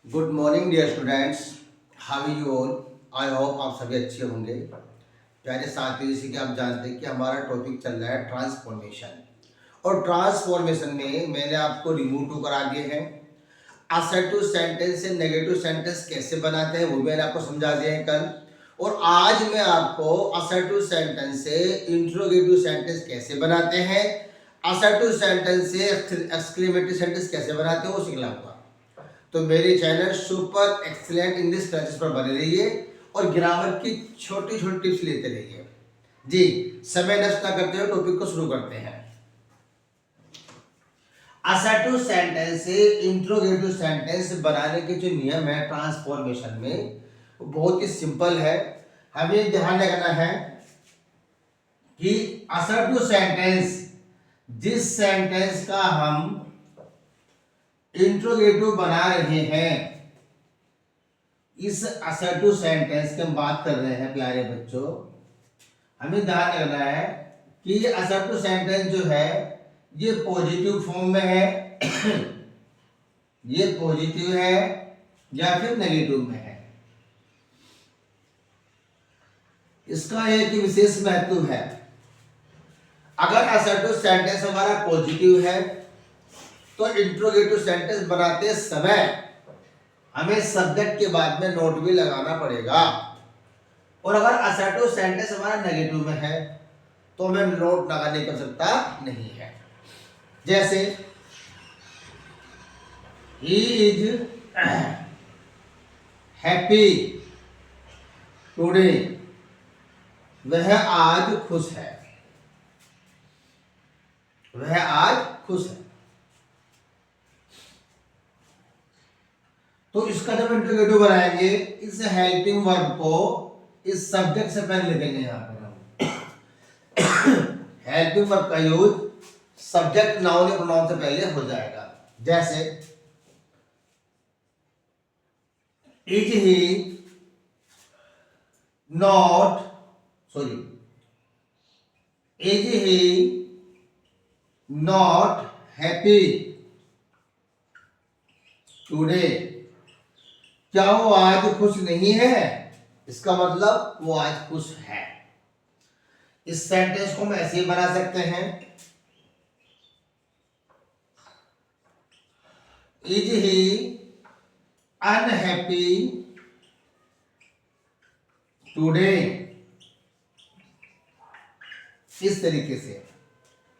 Good morning dear students, how you all. I hope आप सभी अच्छे होंगे। प्यारे साथियों, जैसे कि आप जानते हैं कि हमारा टॉपिक चल रहा है ट्रांसफॉर्मेशन। और ट्रांसफॉर्मेशन में मैंने आपको रिमूव टू करा दिए हैं। असर्टिव सेंटेंस से नेगेटिव सेंटेंस कैसे बनाते हैं वो मैंने आपको समझा दिया है कल। और आज मैं आपको असर्टिव सेंटेंस से इंट्रोगेटिव सेंटेंस कैसे बनाते हैं, असर्टिव सेंटेंस से एक्सक्लेमेटरी सेंटेंस कैसे बनाते हैं वो सिखलाऊंगा। तो मेरे channel super excellent English classes पर बने रहिए और ग्रामर की छोटी छोटी टिप्स लेते रहिए। जी, समय नष्ट न करते हुए टॉपिक को शुरू करते हैं। असर्टिव सेंटेंस से इंट्रोगेटिव सेंटेंस बनाने के जो नियम है ट्रांसफॉर्मेशन में, वो बहुत ही सिंपल है। हमें ध्यान रखना है कि असर्टिव सेंटेंस, जिस सेंटेंस का हम इंट्रोगेटिव बना रहे हैं, इस असर्टिव सेंटेंस की हम बात कर रहे हैं प्यारे बच्चों। हमें ध्यान रखना है कि ये असर्टिव सेंटेंस जो है ये पॉजिटिव फॉर्म में है ये पॉजिटिव है या फिर नेगेटिव में है। इसका एक विशेष महत्व है। अगर असर्टिव सेंटेंस हमारा पॉजिटिव है तो इंट्रोगेटिव सेंटेंस बनाते समय हमें सब्जेक्ट के बाद में नोट भी लगाना पड़ेगा। और अगर असर्टिव सेंटेंस हमारा नेगेटिव में है तो हमें नोट लगाने की आवश्यकता नहीं है। जैसे ही इज हैप्पी टुडे, वह आज खुश है, वह आज खुश है। तो इसका जब इंट्रोगेटिव बनाएंगे, इस हेल्पिंग वर्ब को इस सब्जेक्ट से पहले लिखेंगे। यहाँ पर हम हेल्पिंग वर्ब का यूज सब्जेक्ट नाउन या प्रोनाउन से पहले हो जाएगा। जैसे is he not sorry is he not happy today, क्या वो आज खुश नहीं है? इसका मतलब वो आज खुश है। इस सेंटेंस को हम ऐसे ही बना सकते हैं, इज ही अनहैप्पी टुडे। इस तरीके से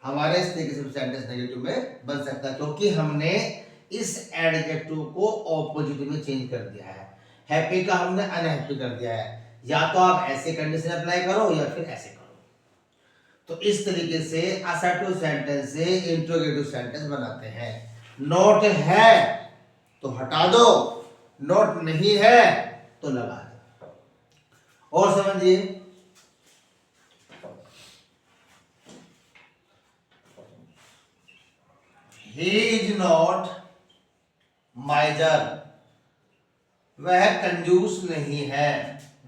हमारे इस तरीके से सेंटेंस नेगेटिव में बन सकता है, क्योंकि हमने इस एडजेक्टिव को ऑपोजिट में चेंज कर दिया है। हैप्पी का हमने अनहैप्पी कर दिया है। या तो आप ऐसे कंडीशन अप्लाई करो या फिर ऐसे करो। तो इस तरीके से असर्टिव सेंटेंस से इंट्रोगेटिव सेंटेंस बनाते हैं। नोट है तो हटा दो, नोट नहीं है तो लगा दो। और समझिए, he is not माइजर, वह कंजूस नहीं है,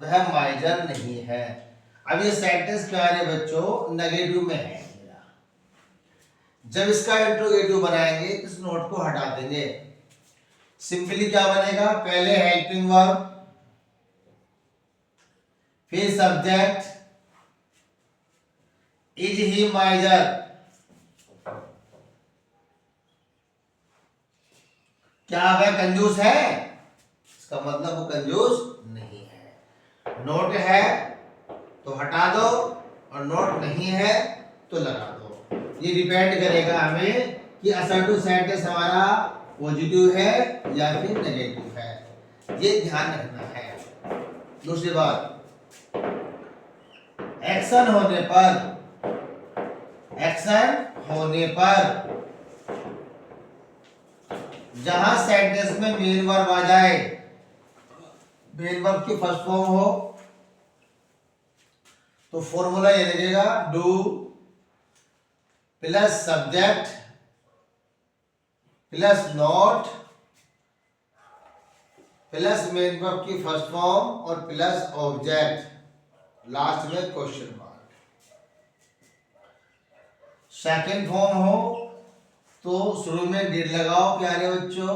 वह माइजर नहीं है। अब ये सेंटेंस प्यारे बच्चों नेगेटिव में है। जब इसका इंट्रोगेटिव बनाएंगे इस नोट को हटा देंगे। सिंपली क्या बनेगा, पहले हेल्पिंग वर्ब, फिर सब्जेक्ट इज ही माइजर, क्या वह कंजूस है? इसका मतलब वो कंजूस नहीं है। नोट है तो हटा दो और नोट नहीं है तो लगा दो। ये डिपेंड करेगा हमें कि असर्टिव सेंटेंस हमारा पॉजिटिव है या फिर नेगेटिव है, ये ध्यान रखना है। दूसरी बात, एक्शन होने पर जहां सेंटेंस में मेन वर्ब आ जाए, मेन वर्ब की फर्स्ट फॉर्म हो, तो फॉर्मूला ये लगेगा do plus subject plus not plus main verb की फर्स्ट फॉर्म और प्लस ऑब्जेक्ट, लास्ट में क्वेश्चन मार्क। सेकेंड फॉर्म हो तो शुरू में डिड लगाओ प्यारे बच्चों,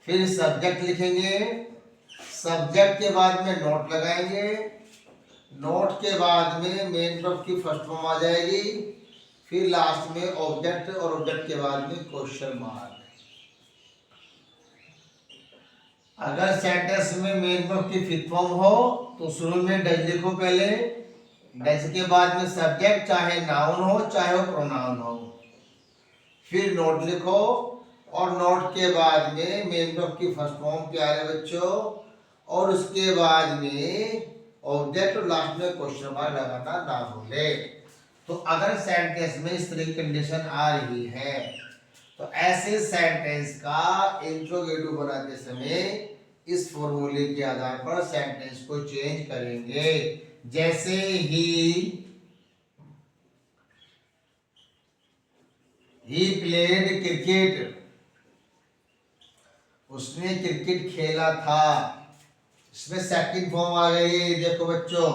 फिर सब्जेक्ट लिखेंगे, सब्जेक्ट के बाद में नोट लगाएंगे, नोट के बाद में मेन वर्ब की फर्स्ट फॉर्म आ जाएगी, फिर लास्ट में ऑब्जेक्ट और ऑब्जेक्ट के बाद में क्वेश्चन मार्क। अगर सेंटेंस में मेन वर्ब की फिफ्थ फॉर्म हो तो शुरू में डज लिखो पहले, डज के बाद में सब्जेक्ट, चाहे नाउन हो चाहे वो प्रोनाउन हो, फिर नोट लिखो और नोट के बाद में मेन वर्ब की फर्स्ट फॉर्म प्यारे बच्चों, और उसके बाद में ऑब्जेक्ट और लास्ट में क्वेश्चन मार्क लगाना ना भूले। तो अगर सेंटेंस में इस तरह की कंडीशन आ रही है तो ऐसे सेंटेंस का इंट्रोगेटिव बनाते समय इस फॉर्मूले के आधार पर सेंटेंस को चेंज करेंगे। जैसे ही प्लेड क्रिकेट, उसने क्रिकेट खेला था, इसमें सेकंड फॉर्म आ गई। देखो बच्चों,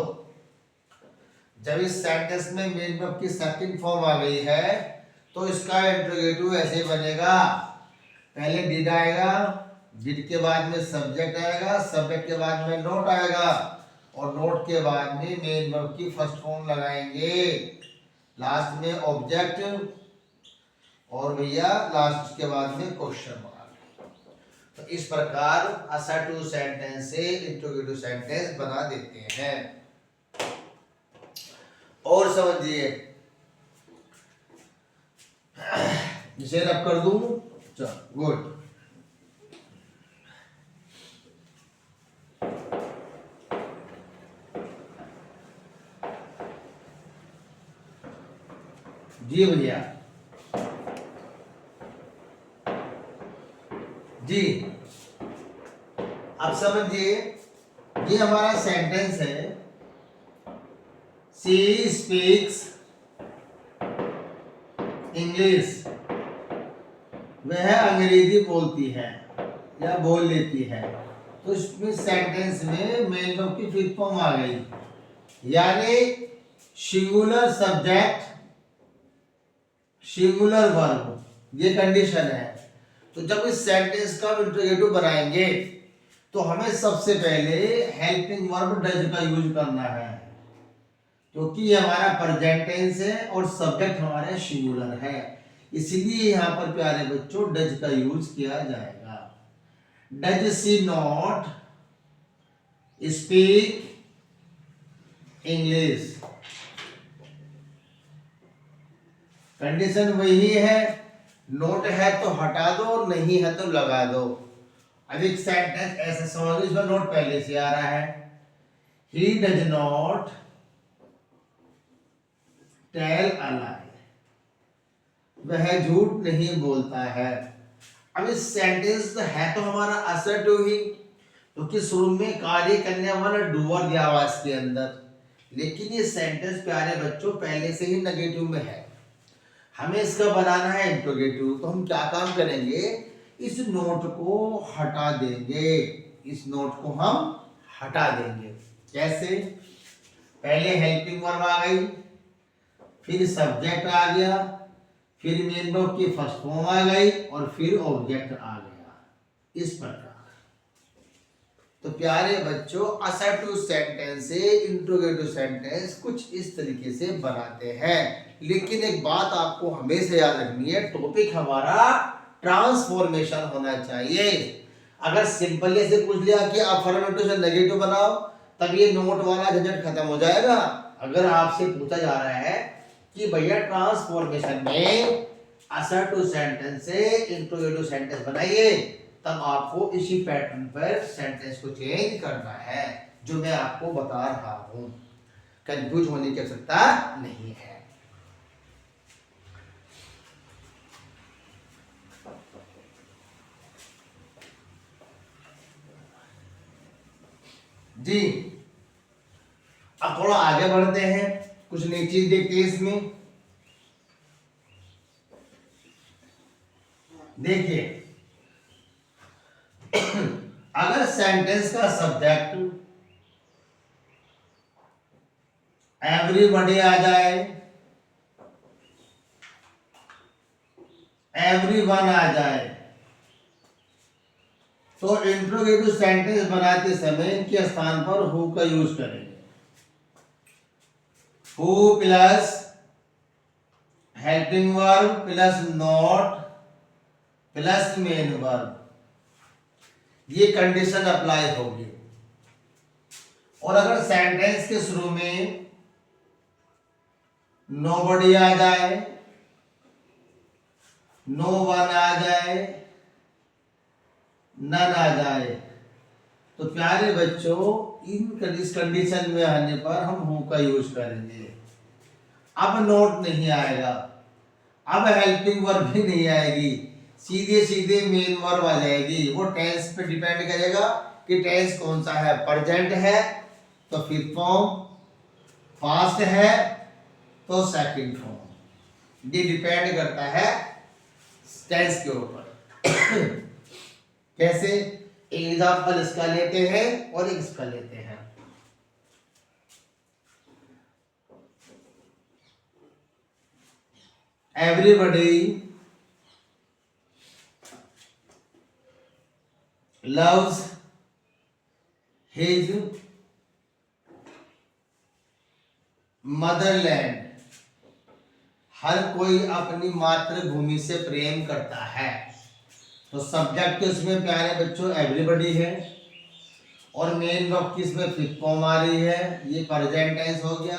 जब इस सेंटेंस में मेन वर्ब की सेकंड फॉर्म आ गई है तो इसका इंट्रोगेटिव ऐसे बनेगा, पहले डिड आएगा, डिड के बाद में सब्जेक्ट आएगा, सब्जेक्ट के बाद में नोट आएगा, और नोट के बाद में मेन वर्ब की फर्स्ट फॉर्म लगाएंगे, लास्ट में ऑब्जेक्ट, और भैया लास्ट के बाद में क्वेश्चन मार्क। तो इस प्रकार असर्टिव सेंटेंस से इंट्रोगेटिव सेंटेंस बना देते हैं। और समझिए, इसे रब कर दूं, चलो गुड। जी भैया जी, अब समझिए, ये हमारा सेंटेंस है, शी स्पीक्स इंग्लिश, वह अंग्रेजी बोलती है या बोल लेती है। तो इसमें सेंटेंस में मेन वर्ब की फिफ्थ फॉर्म आ गई, यानी सिंगुलर सब्जेक्ट सिंगुलर वर्ब, ये कंडीशन है। तो जब इस सेंटेंस का इंट्रोगेटिव बनाएंगे तो हमें सबसे पहले हेल्पिंग वर्ब डज का यूज करना है, क्योंकि ये हमारा प्रेजेंट टेंस है और सब्जेक्ट हमारे सिंगुलर है, इसलिए यहाँ पर प्यारे बच्चों डज का यूज किया जाएगा। Does she not speak English, condition वही है, नोट है तो हटा दो, नहीं है तो लगा दो। अब एक सेंटेंस ऐसे समझ लो, इसमें नोट पहले से आ रहा है, he does not tell a lie, वह झूठ नहीं बोलता है। अब इस सेंटेंस है तो हमारा असर्टिव ही, क्योंकि शुरू में कार्य करने वाला डूअर दिया हुआ इसके अंदर, लेकिन ये सेंटेंस प्यारे बच्चों पहले से ही नेगेटिव में है, हमें इसका बनाना है इंट्रोगेटिव। तो हम क्या काम करेंगे, इस नोट को हटा देंगे, इस नोट को हम हटा देंगे। कैसे, पहले हेल्पिंग वर्ब आ गई, फिर सब्जेक्ट आ गया, फिर मेन वर्ब की फर्स्ट फॉर्म आ गई, और फिर ऑब्जेक्ट आ गया, इस प्रकार। तो प्यारे बच्चों, असर्टिव सेंटेंस से इंट्रोगेटिव सेंटेंस कुछ इस तरीके से बनाते हैं। लेकिन एक बात आपको हमेशा याद रखनी है, टॉपिक हमारा ट्रांसफॉर्मेशन होना चाहिए। अगर सिंपली से पूछ लिया कि अफर्मेटिव से नेगेटिव बनाओ, तब ये नोट वाला झंझट खत्म हो जाएगा। अगर आपसे पूछा जा रहा है कि भैया ट्रांसफॉर्मेशन में असर्टिव सेंटेंस से इंट्रोगेटिव सेंटेंस बनाइए, तब आपको इसी पैटर्न पर सेंटेंस को चेंज करना है, जो मैं आपको बता रहा हूं। कंफ्यूज होने की आवश्यकता नहीं है। जी, अब थोड़ा आगे बढ़ते हैं, कुछ नई चीज देखते हैं इसमें। देखिए, अगर सेंटेंस का सब्जेक्ट एवरीबॉडी आ जाए, एवरीवन आ जाए, तो इंट्रोगेटिव सेंटेंस बनाते समय इनके स्थान पर हु का यूज करेंगे। Who plus helping verb plus not plus main verb, ये कंडीशन अप्लाई होगी। और अगर सेंटेंस के शुरू में नोबडी आ जाए, नो वन आ जाए, नन आ जाए, तो प्यारे बच्चों इस कंडीशन में आने पर हम हु का यूज करेंगे। अब नोट नहीं आएगा, अब हेल्पिंग वर्ब भी नहीं आएगी, सीधे सीधे मेन वर्ब आ जाएगी। वो टेंस पे डिपेंड करेगा कि टेंस कौन सा है, प्रेजेंट है तो फिफ्थ फॉर्म, पास्ट है तो सेकंड फॉर्म। ये डिपेंड करता है टेंस के ऊपर। कैसे, एग्जाम्पल इसका लेते हैं और इसका लेते हैं। एवरीबॉडी loves his motherland, हर कोई अपनी मातृभूमि से प्रेम करता है। तो सब्जेक्ट तो इसमें प्यारे बच्चों एवरीबॉडी है और मेन वर्ब की इसमें फिफ्थ फॉर्म आ रही है, ये प्रेजेंट टेंस हो गया।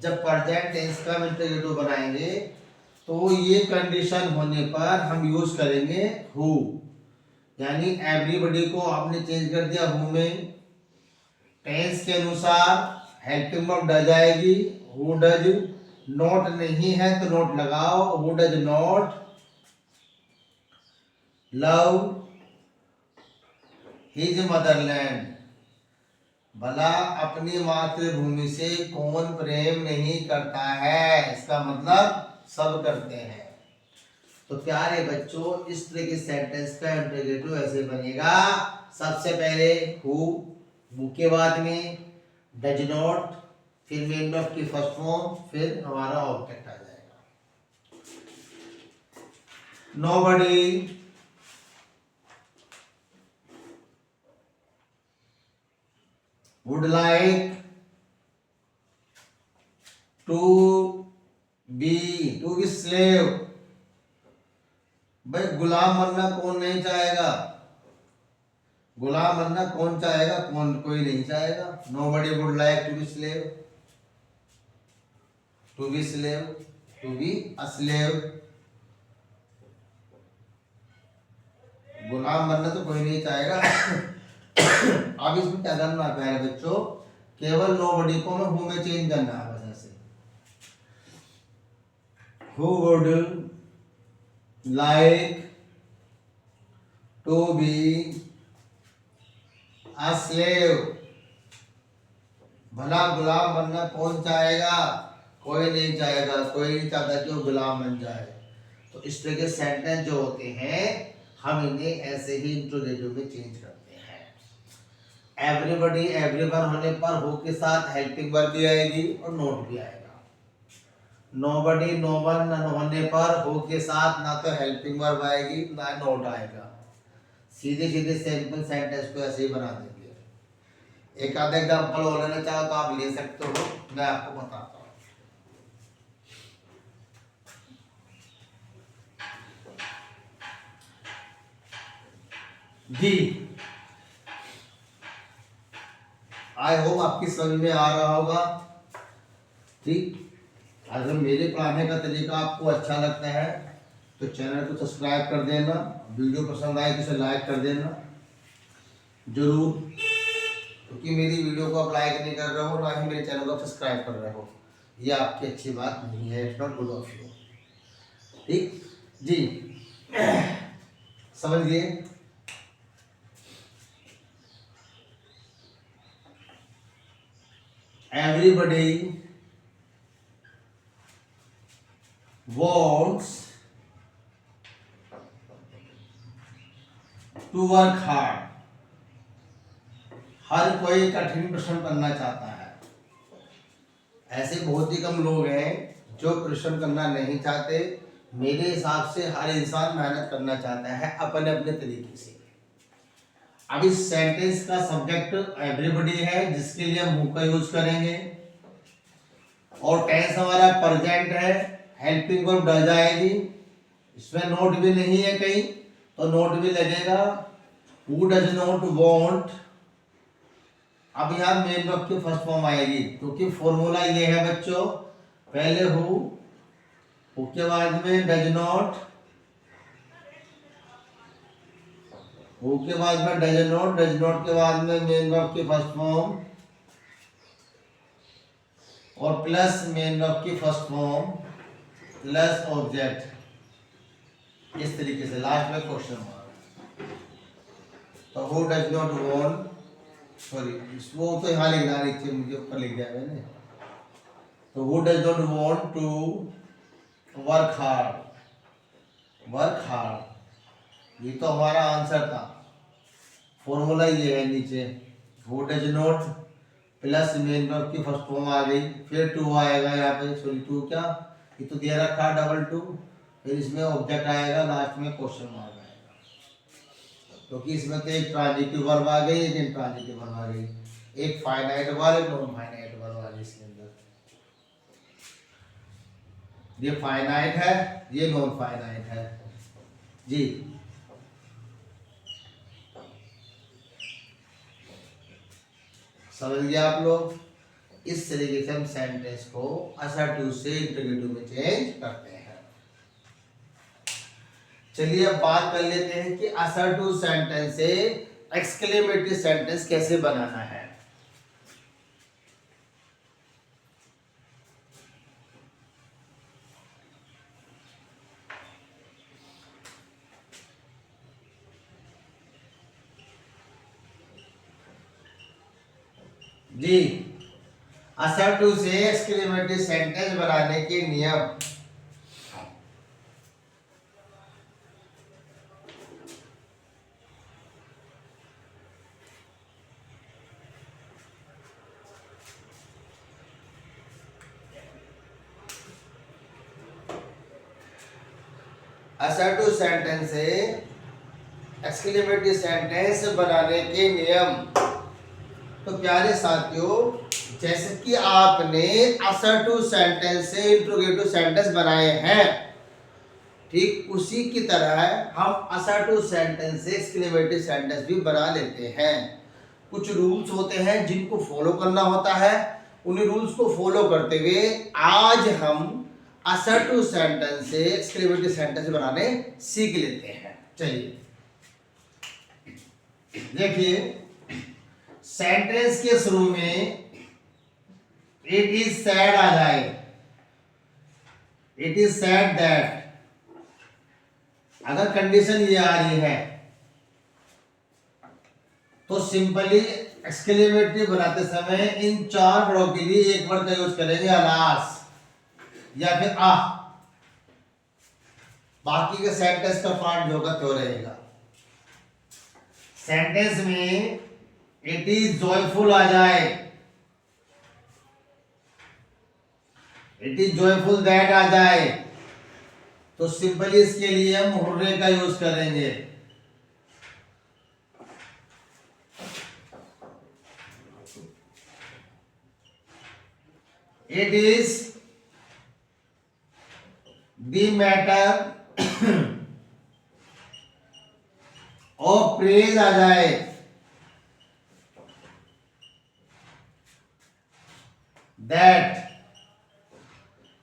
जब प्रेजेंट टेंस का इंट्रोगेटिव बनाएंगे तो ये कंडीशन होने पर हम यूज करेंगे हु, यानी एवरीबॉडी को आपने चेंज कर दिया हु में। टेंस के अनुसार हेल्पिंग वर्ब डज आएगी, हु डज। नोट नहीं है तो नोट लगाओ, who does not love his Motherland, भला अपनी मातृभूमि से कौन प्रेम नहीं करता है, इसका मतलब सब करते हैं। तो प्यारे बच्चों इस तरह के सेंटेंस का इंट्रोगेटिव ऐसे बनेगा, सबसे पहले हु के बाद में डज नॉट, फिर मेन वर्ब की फर्स्ट फॉर्म, फिर हमारा ऑब्जेक्ट आ जाएगा। Nobody would like to be slave, भाई गुलाम बनना कौन नहीं चाहेगा, गुलाम बनना कौन चाहेगा, कोई नहीं चाहेगा। Nobody would like to be slave, to be slave, to be a slave, गुलाम बनना तो कोई नहीं चाहेगा। अब इसमें क्या करना है बच्चों, केवल नोबडी को मैं हु में चेंज करना है बस ऐसे। Who would like to be a slave, भला गुलाम बनना कौन चाहेगा, कोई नहीं चाहेगा, कोई नहीं चाहता कि वो गुलाम बन जाए। तो इस तरह के सेंटेंस जो होते हैं हम इन्हें ऐसे ही इंट्रोगेटिव में चेंज करते हैं। एवरीबॉडी एवरीवन होने पर हु के साथ हेल्पिंग वर्ब भी आएगी और नोट भी आएगा। नोबडी नोवन होने पर हु के साथ ना तो हेल्पिंग वर्ब आएगी ना नोट आएगा। सीधे सीधे सिंपल सेंटेंस को ऐसे ही बना देंगे। एक आधा एग्जाम्पल और लेना चाहो तो आप ले सकते हो, मैं आपको बताता हूँ। जी आई होप आपकी समझ में आ रहा होगा। ठीक, अगर मेरे पढ़ाने का तरीका आपको अच्छा लगता है तो चैनल को सब्सक्राइब कर देना, वीडियो पसंद आए तो इसे लाइक कर देना जरूर, क्योंकि मेरी वीडियो को आप लाइक नहीं कर रहे हो ना ही मेरे चैनल को सब्सक्राइब कर रहे हो, ये आपकी अच्छी बात नहीं है, it's not good of you. ठीक जी, समझिए। Everybody wants to work hard, हर कोई कठिन परिश्रम करना चाहता है। ऐसे बहुत ही कम लोग हैं जो परिश्रम करना नहीं चाहते। मेरे हिसाब से हर इंसान मेहनत करना चाहता है अपने अपने तरीके से। अब इस सेंटेंस का सब्जेक्ट एवरीबॉडी है जिसके लिए हम हु का यूज करेंगे, और टेंस हमारा प्रेजेंट है, हेल्पिंग वर्ब डज आएगी, इसमें नोट भी नहीं है कहीं तो नोट भी लगेगा, हु डज नॉट वांट। अब यहाँ मेन वर्ब की फर्स्ट फॉर्म आएगी क्योंकि फॉर्मूला ये है बच्चों, पहले हु के बाद में डज नॉट, हु के बाद में डज नॉट के बाद में मेन वर्ब की फर्स्ट फॉर्म और प्लस मेन वर्ब की फर्स्ट फॉर्म प्लस ऑब्जेक्ट, इस तरीके से लास्ट में क्वेश्चन मार्क। तो who does not want, sorry वो तो यहाँ लिखना नहीं चाहिए, मुझे ऊपर लिख दिया मैंने। तो who does not want to work hard, ये तो हमारा आंसर था, फॉर्मूला ये है नीचे, who does not plus main verb की फर्स्ट फॉर्म आ गई, फिर टू आएगा यहाँ पे, सॉरी टू क्या, ये तो दे रखा डबल टू, फिर इसमें ऑब्जेक्ट आएगा, लास्ट में क्वेश्चन मार्क आएगा, क्योंकि इसमें तो एक ट्रांजिटिव वर्ब आ गई, एक इंट्रांजिटिव वर्ब आ गई, एक फाइनाइट वर्ब, एक नॉन फाइनाइट वर्ब आ गई इसके अंदर। ये फाइनाइट है, ये नॉन फाइनाइट है जी। समझ गए आप लोग? इस तरीके से हम सेंटेंस को असर्टिव से इंटरोगेटिव में चेंज करते हैं। चलिए अब बात कर लेते हैं कि असर्टिव सेंटेंस से एक्सक्लेमेटरी सेंटेंस कैसे बनाना है। जी, असर्टिव से एक्सक्लेमेटरी सेंटेंस बनाने के नियम। असर्टिव सेंटेंस से एक्सक्लेमेटरी सेंटेंस बनाने के नियम। तो प्यारे साथियों, जैसे कि आपने असर्टिव सेंटेंस से इंट्रोगेटिव सेंटेंस बनाए हैं, ठीक उसी की तरह हम असर्टिव सेंटेंस से एक्सक्लेमेटरी सेंटेंस भी बना लेते हैं। कुछ रूल्स होते हैं जिनको फॉलो करना होता है, उन्हीं रूल्स को फॉलो करते हुए आज हम असर्टिव सेंटेंस से एक्सक्लेमेटरी सेंटेंस बनाने सीख लेते हैं। चलिए देखिए, सेंटेंस के शुरू में इट इज सैड आ जाए, इट इज सैड दैट, अगर कंडीशन ये आ रही है तो सिंपली एक्सक्लेमेटरी बनाते समय इन चार वर्डों के लिए एक वर्ड का यूज करेंगे, अलास या फिर आ, बाकी के सेंटेंस का पार्ट जो होगा तो रहेगा। सेंटेंस में इट इज जॉयफुल आ जाए, इट इज जॉयफुल दैट आ जाए, तो सिंपली इसके लिए हम हुर्रे का यूज करेंगे। It is the matter of praise आ जाए, दैट,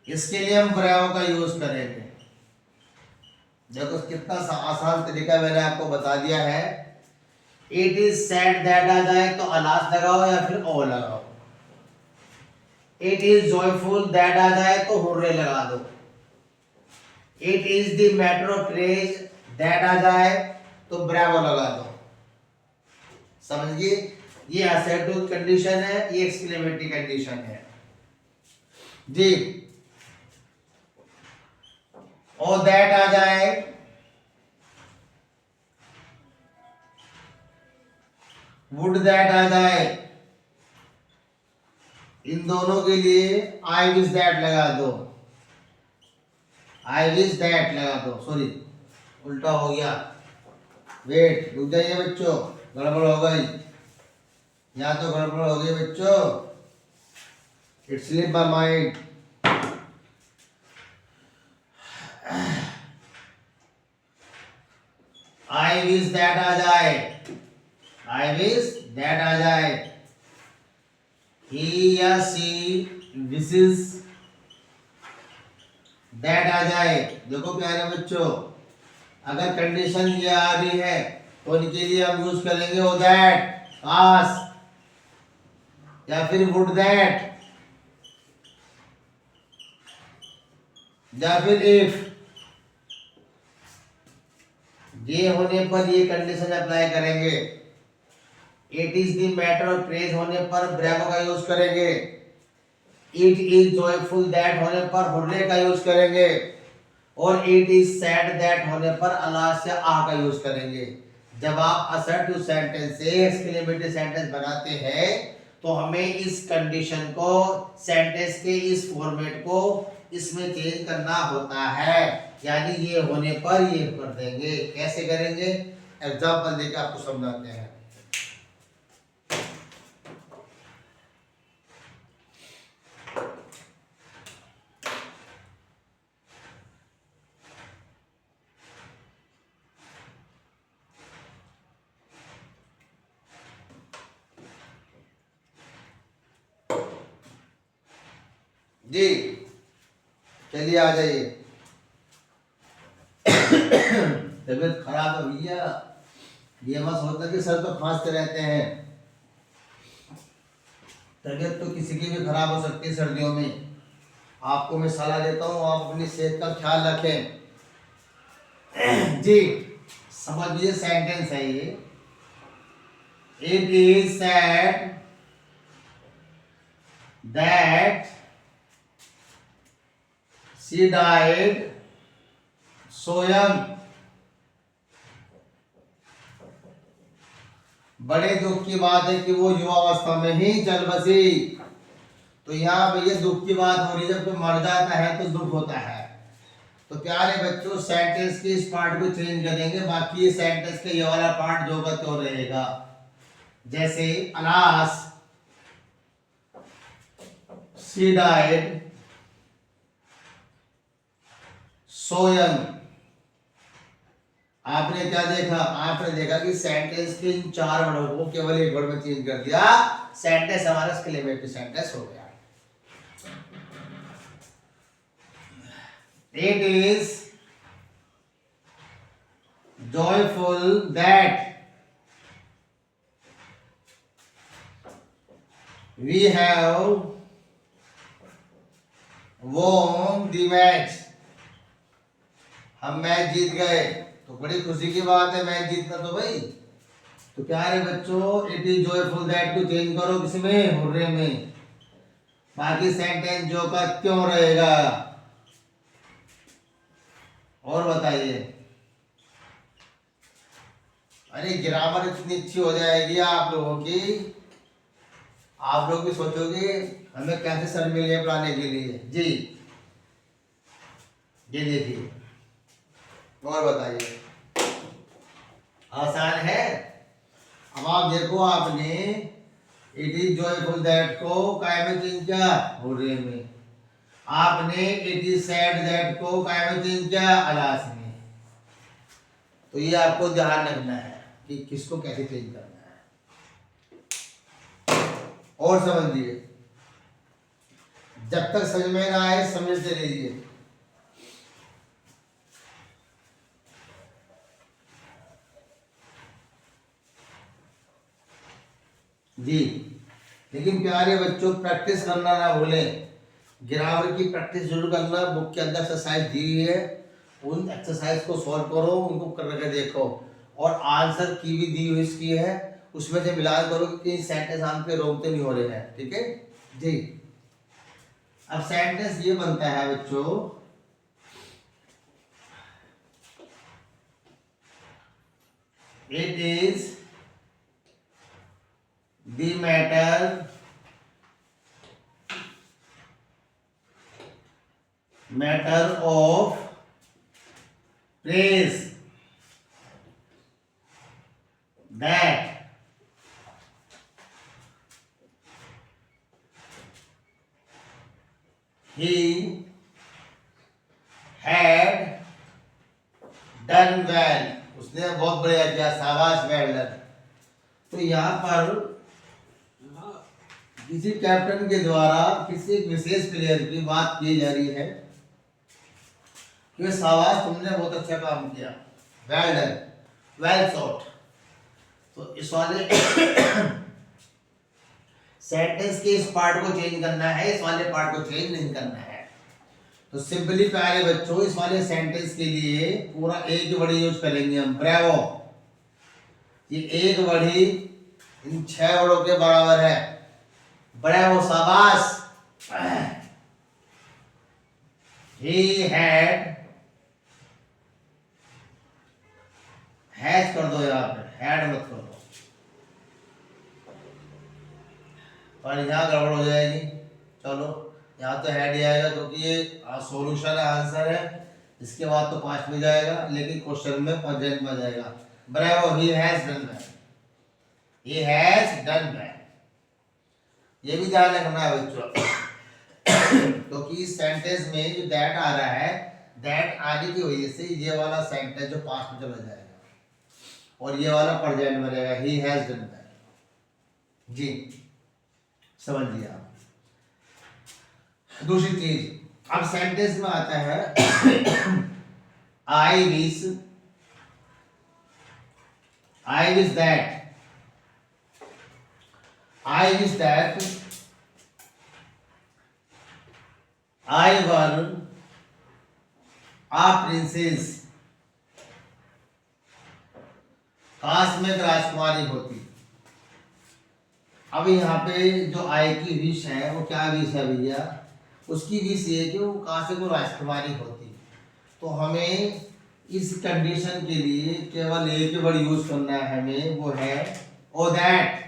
इसके लिए हम ब्रेवो का यूज करेंगे। देखो कितना आसान तरीका मैंने आपको बता दिया है। इट इज सैड दैट आ जाए तो अलास लगाओ या फिर ओ लगाओ, इट इज जॉयफुल दैट आ जाए तो हुर्रे लगा दो, it is the matter of praise that आ जाए तो ब्रेवो लगा दो। समझिए, ये असर्टिव कंडीशन है, ये एक्सक्लेमेटरी कंडीशन है जी। और दैट आ जाए, वुड दैट आ जाए, इन दोनों के लिए आई विश दैट लगा दो, आई विश दैट लगा दो, सॉरी उल्टा हो गया, वेट रुक जाइए बच्चों, गड़बड़ हो गई, यहाँ तो गड़बड़ हो गई बच्चों, it slip my mind. I wish that आ जाए, आई विश दैट आ जाए, ही या सी विशेस दैट आ जाए। देखो प्यारे बच्चों, अगर कंडीशन ये आ रही है तो उनके लिए हम यूज करेंगे वो दैट, काश, या फिर वुड दैट, या फिर इफ। ये होने पर ये कंडीशन अप्लाई करेंगे। It is the matter of praise होने पर ब्रेवो का यूज करेंगे। इट इज जॉयफुल दैट होने पर हुर्रे का यूज करेंगे। और इट इज सैड दैट होने पर अलास या आह का यूज करेंगे। जब आप असर्टिव सेंटेंस से एक्सक्लेमेटरी सेंटेंस बनाते हैं तो हमें इस कंडीशन को, सेंटेंस के इस फॉर्मेट को इसमें चेंज करना होता है। यानी ये होने पर ये कर देंगे। कैसे करेंगे, एग्जांपल देकर आपको समझाते हैं। जी चलिए आ जाइए। तबीयत खराब है भैया, ये मत होता कि सर तो खांसते रहते हैं। तबीयत तो किसी की भी खराब हो सकती है सर्दियों में। आपको मैं सलाह देता हूँ, आप अपनी सेहत का ख्याल रखें। जी समझिए, सेंटेंस है ये। It is sad that she died so young. बड़े दुख की बात है कि वो युवावस्था में ही चल बसी। तो यहाँ पे ये दुख की बात हो रही है, जब कोई मर जाता है तो दुख होता है। तो प्यारे बच्चों, सेंटेंस के इस पार्ट को चेंज करेंगे, बाकी ये सेंटेंस का ये वाला पार्ट जो का तो रहेगा। जैसे alas she died so young. आपने क्या देखा, आपने देखा कि सेंटेंस के इन 4 वर्डों को केवल एक वर्ड में चेंज कर दिया, सेंटेंस हमारा एक्सक्लेमेटरी सेंटेंस हो गया। It is joyful that we have won the match. हम मैच जीत गए, तो बड़ी खुशी की बात है मैच जीतना तो भाई। तो प्यारे बच्चों, इट इज जॉयफुल दैट को चेंज करो किसमें, हुर्रे में। बाकी सेंटेंस जो का क्यों रहेगा। और बताइए, अरे ग्रामर इतनी अच्छी हो जाएगी आप लोगों की, आप लोग भी सोचोगे हमें कैसे सर मिले पढ़ाने के लिए। जी ये देखिए, और बताइए, आसान है। अब आप देखो, आपने इट इज जॉयफुल दैट को काय में चेंज किया, हुर्रे में। आपने इट इज सैड दैट को काय में चेंज किया, अलास में। तो ये आपको ध्यान रखना है कि किसको कैसे चेंज करना है। और समझिए, जब तक समझ में ना आए समझते रहिए। जी लेकिन प्यारे बच्चों, प्रैक्टिस करना ना भूलें। ग्रामर की प्रैक्टिस जरूर करना। बुक के अंदर एक्सरसाइज दी हुई है, उन एक्सरसाइज को सॉल्व करो, उनको करके देखो। और आंसर की भी दी हुई इसकी है, उसमें से मिलान करो कि सेंटेंस आपके रोकते नहीं हो रहे हैं। ठीक है जी। अब सेंटेंस ये बनता है बच्चों, it is the matter of praise that he had done well, उसने बहुत बढ़िया किया, शाबाश, वेल डन। तो यहाँ पर किसी कैप्टन के द्वारा किसी एक विशेष प्लेयर की बात की जा रही है कि शाबाश, तुमने बहुत अच्छा काम किया, वेल डन, वेल शॉट। तो इस वाले सेंटेंस के इस पार्ट को चेंज करना है, इस वाले पार्ट को चेंज नहीं करना है। तो सिंपली प्यारे बच्चों, इस वाले सेंटेंस के लिए पूरा एक वर्ड यूज करेंगे हम, ब्रेवो। ये एक वर्ड ही इन 6 वर्डों के बराबर है, ब्रेवो, शाबाश। He had, हैज कर दो, यहाँ पे हैड मत कर दो, और यहाँ गड़बड़ हो जाएगी। चलो यहाँ तो हेड ही आएगा क्योंकि ये सॉल्यूशन है, आंसर है। इसके बाद तो पास्ट में जाएगा, लेकिन क्वेश्चन में प्रेजेंट में जाएगा। Bravo, he has done well, he has done well. ये भी ध्यान रखना है बच्चों, क्योंकि इस सेंटेंस में जो दैट आ रहा है, दैट आने की वजह से ये वाला सेंटेंस जो पास्ट में चला जाएगा और ये वाला प्रेजेंट में रहेगा, ही हैज डन वेल। जी समझिए आप। दूसरी चीज, अब सेंटेंस में आता है I wish that, I wish that I were a princess, काश में एक राजकुमारी होती। अब यहाँ पे जो आई की विश है वो क्या विश है भैया, उसकी विश ये कि वो काश में राजकुमारी होती। तो हमें इस कंडीशन के लिए केवल एक वर्ड यूज करना है हमें, वो है ओ दैट,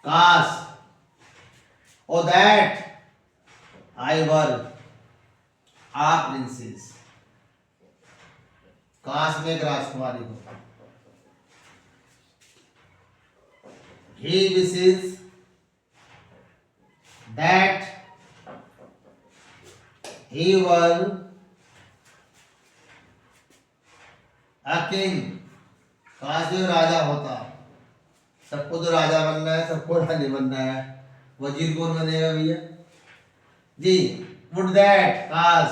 काश, ओ that I were a princess, काश में एक राजकुमारी हो। He wishes that he were a king, काश वो राजा होता। सबको तो राजा बनना है, सबको रानी बनना है, वजीर कौन बनेगा भैया जी? वुड दैट, काश,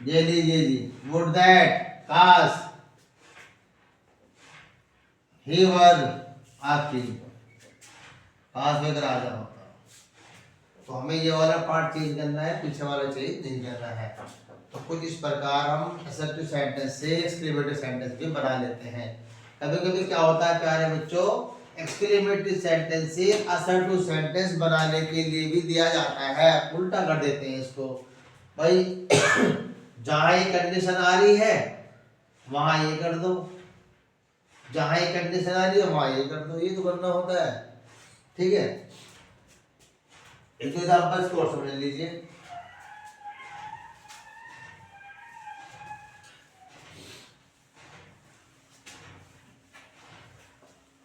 ये लीजिए जी, वुड दैट, काश, ही वर आपकी, काश में राजा होता। तो हमें ये वाला पार्ट चेंज करना है, पीछे वाला चेंज नहीं करना है। तो कुछ इस प्रकार हम असर्टिव सेंटेंस से एक्सक्लेमेटरी सेंटेंस भी बना लेते हैं। कभी कभी क्या होता है प्यारे बच्चों, एक्सक्लेमेटरी सेंटेंस से असर्टिव सेंटेंस बनाने के लिए भी दिया जाता है, उल्टा कर देते हैं इसको। भाई जहां ये कंडीशन आ रही है वहां ये कर दो, जहां ये कंडीशन आ रही है वहां ये कर दो, ये तो करना होता है। ठीक है, एक तो एग्जांपल इसको और समझ लीजिए।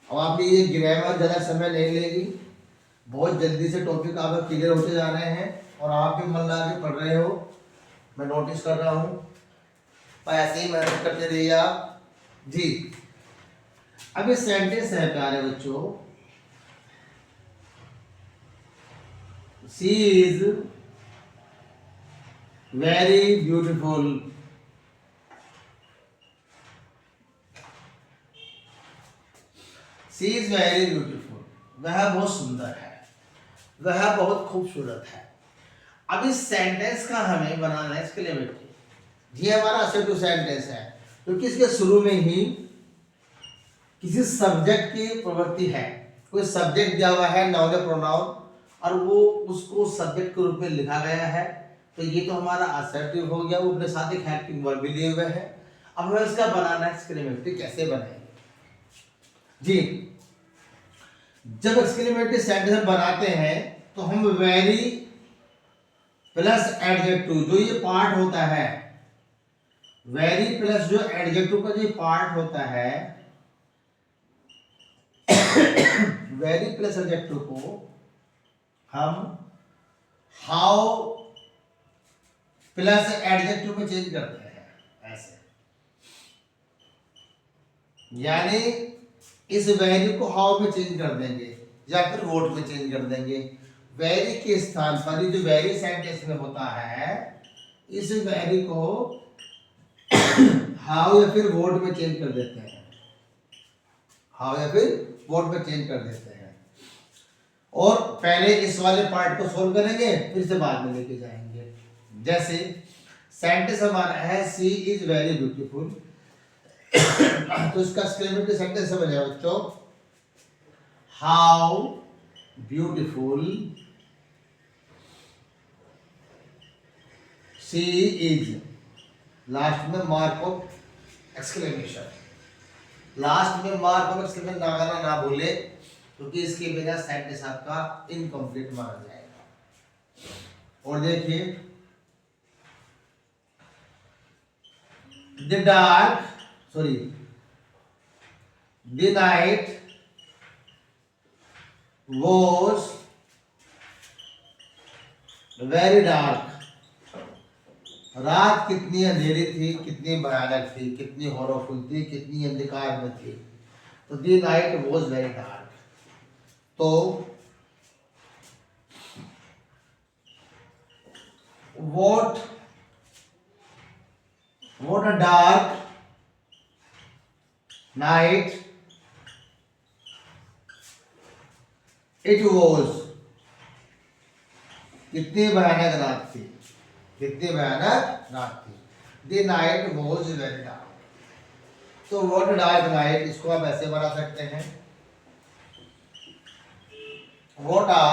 अब आपकी ये ग्रामर ज्यादा समय नहीं लेगी, बहुत जल्दी से टॉपिक आप क्लियर होते जा रहे हैं और आप भी मन लगा के पढ़ रहे हो, मैं नोटिस कर रहा हूँ। पर ऐसे ही मेहनत करते रहिए आप जी। अब ये सेंटेंस है प्यारे बच्चों, she is very beautiful, she is very beautiful, वह बहुत सुंदर है, वह बहुत खूबसूरत है। अब इस सेंटेंस का हमें बनाना है एक्सक्लेमेटरी। ये हमारा असर्टिव सेंटेंस है क्योंकि इसके शुरू में ही किसी सब्जेक्ट की प्रवृत्ति है, कोई सब्जेक्ट दिया हुआ है, नाउन या प्रोनाउन, और वो उसको सब्जेक्ट के रूप में लिखा गया है। तो ये तो हमारा असर्टिव हो गया, वो अपने साथ एक हेल्पिंग वर्ब भी लिए हुए है। अब हमें इसका बनाना है एक्सक्लेमेटरी, कैसे बनाएंगे जी? जब एक्सक्लेमेटरी सेंटेंस बनाते हैं तो हम वेरी प्लस एडजेक्टिव, जो ये पार्ट होता है, वेरी प्लस जो एडजेक्टिव का जो पार्ट होता है, वेरी प्लस एडजेक्टिव को हम हाउ प्लस एडजेक्टिव में चेंज करते हैं ऐसे, यानी इस वैल्यू को हाउ में चेंज कर देंगे या फिर वोट में चेंज कर देंगे। वैरी के स्थान पर जो वैरी सेंटेंस में होता है इस वैरी को हाउ या फिर वोट में चेंज कर देते हैं, हाउ या फिर वोट में चेंज कर देते हैं। और पहले इस वाले पार्ट को सोल्व करेंगे फिर से बाद में लेके जाएंगे। जैसे सेंटेंस हमारा है सी इज वेरी ब्यूटीफुल, तो इसका एक्सक्लेमेटरी सेंटेंस समझ आया बच्चों, how beautiful she is, last में मार्क ऑफ एक्सक्लेमेशन, लास्ट में मार्क ऑफ एक्सक्लेमेशन लगाना ना भूले क्योंकि इसके बिना सेंटेंस आपका इनकम्प्लीट माना जाएगा। और देखिए the dark sorry the night was very dark, रात कितनी अंधेरी थी, कितनी भयानक थी, कितनी हॉररफुल थी, कितनी अंधकार में थी। तो the night was very dark, तो what a dark night it was, कितनी भयानक रात थी, कितनी भयानक रात थी। The night was very dark, तो what a dark night इसको आप ऐसे बना सकते हैं, what a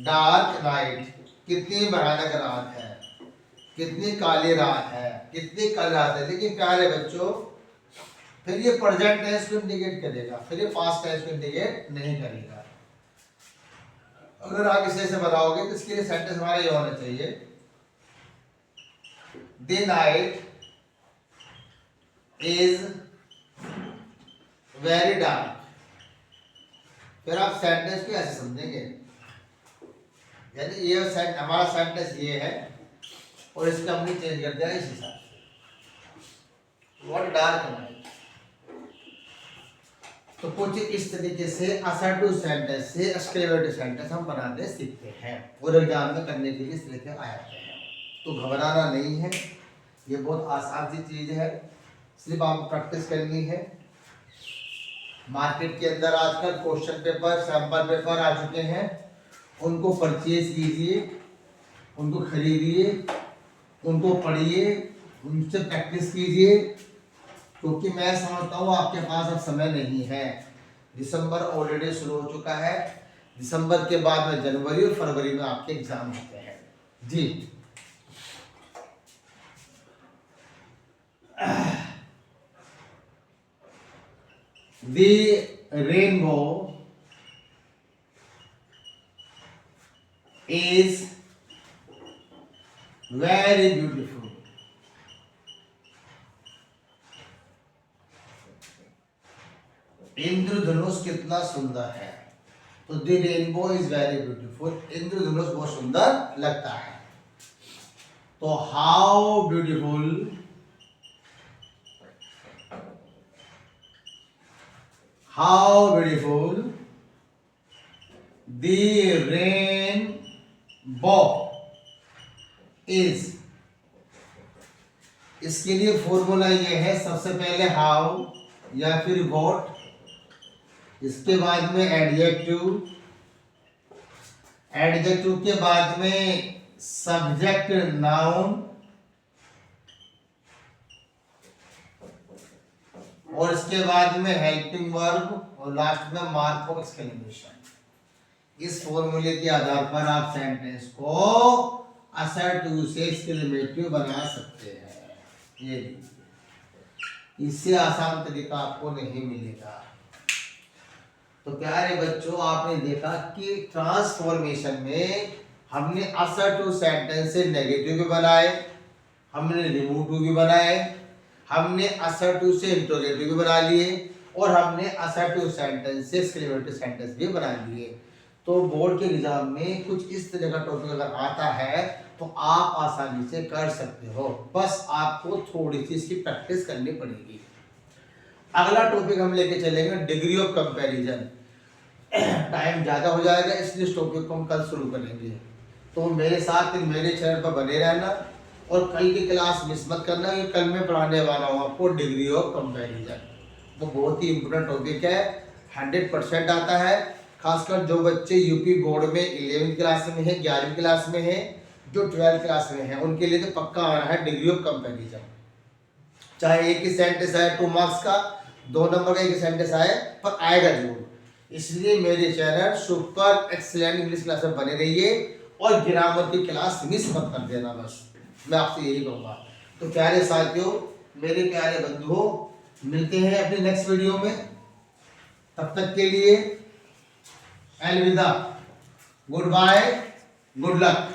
dark night, कितनी भयानक रात है, कितनी काली रात है, कितनी काली रात है। लेकिन प्यारे बच्चों फिर ये प्रेजेंट टेंस को इंडिकेट करेगा, फिर ये पास्ट टेंस को इंडिकेट नहीं करेगा। अगर आप इसे से बताओगे तो इसके लिए सेंटेंस हमारा ये होना चाहिए, the night is very dark. फिर आप सेंटेंस को ऐसे समझेंगे, यानी ये हमारा सेंटेंस ये है और इसका हमने चेंज कर दिया इस हिसाब से, व्हाट डार्क नाइट। तो कुछ इस तरीके से असर्टिव सेंटेंस से एक्सक्लेमेटरी सेंटेंस हम बनाते सीखते हैं, पूरे एग्जाम में करने के लिए इस तरीके आ जाते हैं। तो घबराना नहीं है, ये बहुत आसान सी चीज है, सिर्फ आपको प्रैक्टिस करनी है। मार्केट के अंदर आजकल क्वेश्चन पेपर सैंपल पेपर आ चुके हैं, उनको परचेज कीजिए, उनको खरीदिए, उनको पढ़िए, उनसे प्रैक्टिस कीजिए, क्योंकि मैं समझता हूँ आपके पास अब समय नहीं है। दिसंबर ऑलरेडी शुरू हो चुका है, दिसंबर के बाद में जनवरी और फरवरी में आपके एग्जाम होते हैं जी। The rainbow is very beautiful, इंद्रधनुष कितना सुंदर है। तो the rainbow is very beautiful, इंद्रधनुष बहुत सुंदर लगता है। तो how beautiful the rainbow is, इसके लिए फॉर्मूला ये है, सबसे पहले हाउ या फिर व्हाट, इसके बाद में एडजेक्टिव, एडजेक्टिव के बाद में सब्जेक्ट नाउन, और इसके बाद में हेल्पिंग वर्ब, और लास्ट में मार्क ऑफ एक्सक्लेमेशन। इस फॉर्मूले के आधार पर आप सेंटेंस को असर्टिव से एक्सक्लेमेटिव बना सकते हैं। ये इससे आसान तरीका आपको नहीं मिलेगा। तो प्यारे बच्चों आपने देखा कि ट्रांसफॉर्मेशन में हमने असर्टिव सेंटेंस से नेगेटिव भी बनाए, हमने रिमूव भी बनाए, हमने असर्टिव से इंट्रोगेटिव भी बना लिए, और हमने असर्टिव सेंटेंस से एक्सक्लेमेटरी सेंटेंस भी बना लिए। तो बोर्ड के एग्जाम में कुछ इस तरह का टॉपिक अगर आता है तो आप आसानी से कर सकते हो, बस आपको थोड़ी सी इसकी प्रैक्टिस करनी पड़ेगी। अगला टॉपिक हम लेके चलेंगे डिग्री ऑफ कंपैरिजन। टाइम ज़्यादा हो जाएगा इसलिए इस टॉपिक को हम कल शुरू करेंगे। तो मेरे साथ मेरे चैनल पर बने रहना और कल की क्लास मिस मत करना, कि कल मैं पढ़ाने वाला हूँ आपको डिग्री ऑफ कंपैरिजन। वो बहुत ही इम्पोर्टेंट टॉपिक है, 100% आता है। खासकर जो बच्चे यूपी बोर्ड में 11वीं क्लास में है, 11वीं क्लास में है, जो 12th क्लास में है, उनके लिए तो पक्का आ रहा है डिग्री ऑफ कंपैरिजन। चाहे एक ही सेंटेंस आए 2 मार्क्स का, 2 नंबर का एक ही सेंटेंस आए, पर आएगा जरूर। इसलिए मेरे channel super excellent English class में बने रहिए और ग्रामर की क्लास मिस मत कर देना, बस मैं आपसे यही कहूँगा। तो प्यारे साथियों, मेरे प्यारे बंधुओं, मिलते हैं अपनी नेक्स्ट वीडियो में। तब तक के लिए अलविदा, गुड बाय, गुड लक।